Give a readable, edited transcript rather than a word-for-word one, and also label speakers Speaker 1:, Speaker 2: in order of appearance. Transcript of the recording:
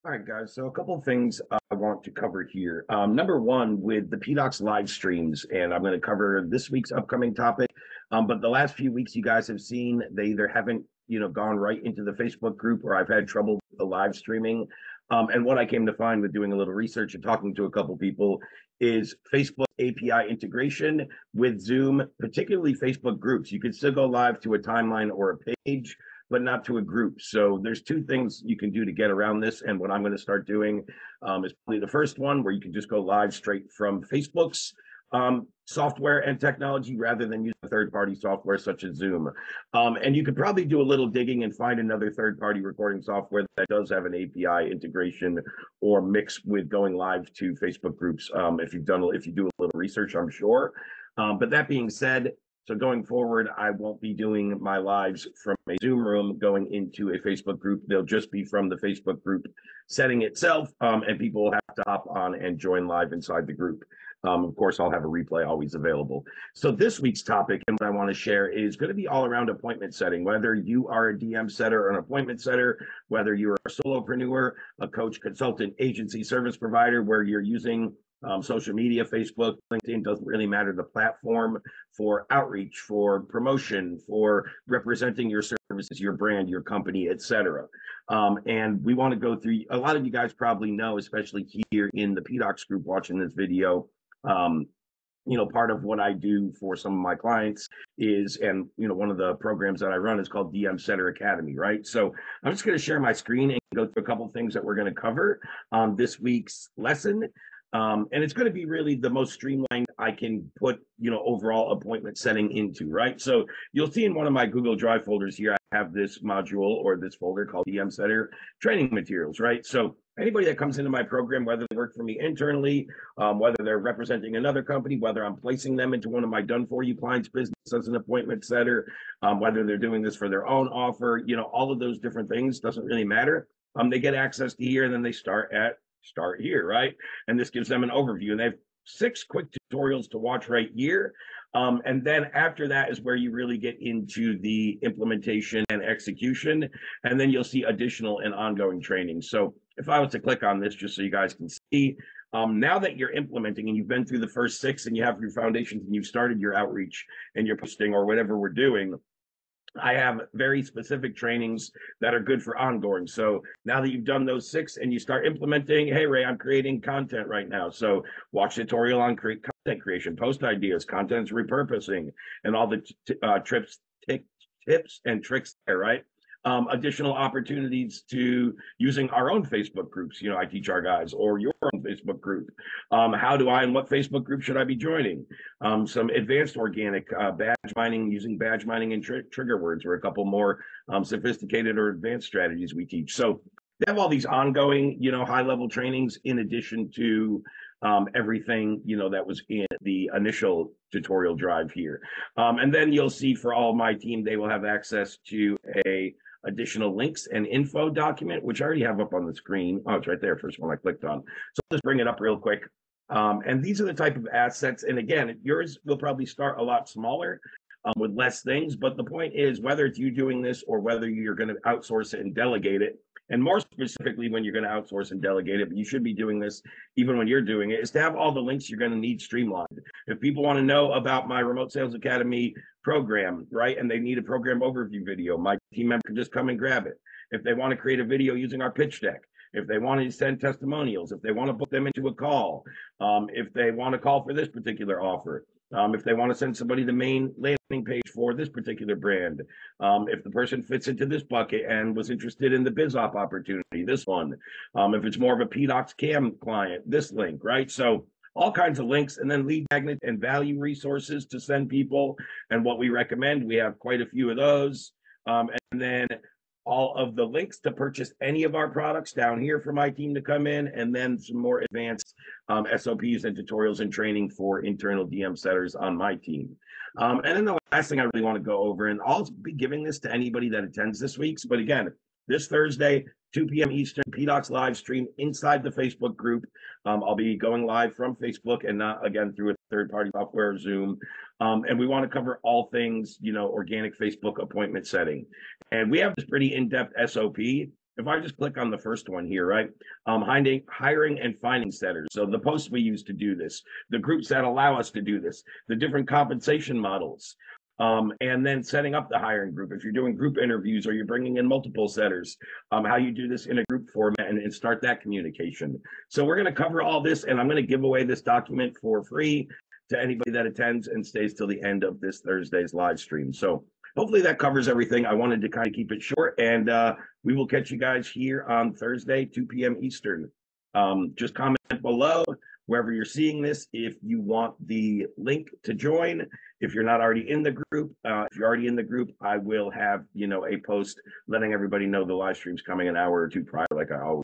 Speaker 1: All right, guys. So a couple of things I want to cover here. Number one, with the PDOCS live streams, and I'm going to cover this week's upcoming topic. But the last few weeks, you guys have seen they either haven't, gone right into the Facebook group, or I've had trouble with the live streaming. And what I came to find with doing a little research and talking to a couple people is Facebook API integration with Zoom, particularly Facebook groups. You can still go live to a timeline or a page, but not to a group. So there's two things you can do to get around this. And what I'm going to start doing is probably the first one, where you can just go live straight from Facebook's software and technology rather than use third-party software such as Zoom. And you could probably do a little digging and find another third-party recording software that does have an API integration or mix with going live to Facebook groups. If you do a little research, I'm sure. But that being said, so going forward, I won't be doing my lives from a Zoom room going into a Facebook group. They'll just be from the Facebook group setting itself, and people will have to hop on and join live inside the group. Of course, I'll have a replay always available. So this week's topic and what I want to share is going to be all around appointment setting. Whether you are a DM setter or an appointment setter, whether you're a solopreneur, a coach, consultant, agency, service provider, where you're using social media, Facebook, LinkedIn, doesn't really matter the platform for outreach, for promotion, for representing your services, your brand, your company, etc. And we want to go through, a lot of you guys probably know, especially here in the PDOCS group watching this video, part of what I do for some of my clients is, and one of the programs that I run is called DM Setter Academy, right? So I'm just going to share my screen and go through a couple of things that we're going to cover on this week's lesson. And it's going to be really the most streamlined I can put, overall appointment setting into, right? So you'll see in one of my Google Drive folders here, I have this module or this folder called DM Setter Training Materials, right? So anybody that comes into my program, whether they work for me internally, whether they're representing another company, whether I'm placing them into one of my done-for-you clients' business as an appointment setter, whether they're doing this for their own offer, all of those different things, doesn't really matter. They get access to here, and then they start here, right? And this gives them an overview, and they have 6 quick tutorials to watch right here. And then after that is where you really get into the implementation and execution. And then you'll see additional and ongoing training. So if I was to click on this, just so you guys can see, now that you're implementing and you've been through the first 6 and you have your foundations and you've started your outreach and your posting or whatever we're doing, I have very specific trainings that are good for ongoing. So now that you've done those 6 and you start implementing, hey, Ray, I'm creating content right now. So watch tutorial on content creation, post ideas, content repurposing, and all the tips and tricks there, right? Additional opportunities to using our own Facebook groups. I teach our guys, or your own Facebook group. How do I and what Facebook group should I be joining? Some advanced organic badge mining, using badge mining and trigger words, or a couple more sophisticated or advanced strategies we teach. So they have all these ongoing, high level trainings in addition to everything, that was in the initial tutorial drive here. And then you'll see for all my team, they will have access to a additional links and info document, which I already have up on the screen. Oh, it's right there, first one I clicked on. So I'll just bring it up real quick. And these are the type of assets. And again, yours will probably start a lot smaller with less things. But the point is, whether it's you doing this or whether you're going to outsource it and delegate it, and more specifically, when you're going to outsource and delegate it, but you should be doing this even when you're doing it, is to have all the links you're going to need streamlined. If people want to know about my Remote Sales Academy program, right, and they need a program overview video, my team member can just come and grab it. If they want to create a video using our pitch deck, if they want to send testimonials, if they want to book them into a call, if they want to call for this particular offer, if they want to send somebody the main landing page for this particular brand, if the person fits into this bucket and was interested in the BizOp opportunity, this one, if it's more of a PDOCS CAM client, this link, right? So all kinds of links, and then lead magnets and value resources to send people. And what we recommend, we have quite a few of those. And then all of the links to purchase any of our products down here for my team to come in, and then some more advanced SOPs and tutorials and training for internal DM setters on my team. And then the last thing I really want to go over, and I'll be giving this to anybody that attends this week's, but again, this Thursday, 2 p.m. Eastern, PDOCS live stream inside the Facebook group. I'll be going live from Facebook and not, again, through a third-party software, Zoom. And we want to cover all things, organic Facebook appointment setting. And we have this pretty in-depth SOP if I just click on the first one here, right? Hiring and finding setters. So the posts we use to do this, the groups that allow us to do this, the different compensation models, and then setting up the hiring group. If you're doing group interviews or you're bringing in multiple setters, how you do this in a group format and start that communication. So we're going to cover all this, and I'm going to give away this document for free to anybody that attends and stays till the end of this Thursday's live stream. So hopefully that covers everything. I wanted to kind of keep it short, and we will catch you guys here on Thursday, 2 p.m. Eastern. Just comment below wherever you're seeing this if you want the link to join. If you're not already in the group, if you're already in the group, I will have, a post letting everybody know the live stream's coming an hour or two prior, like I always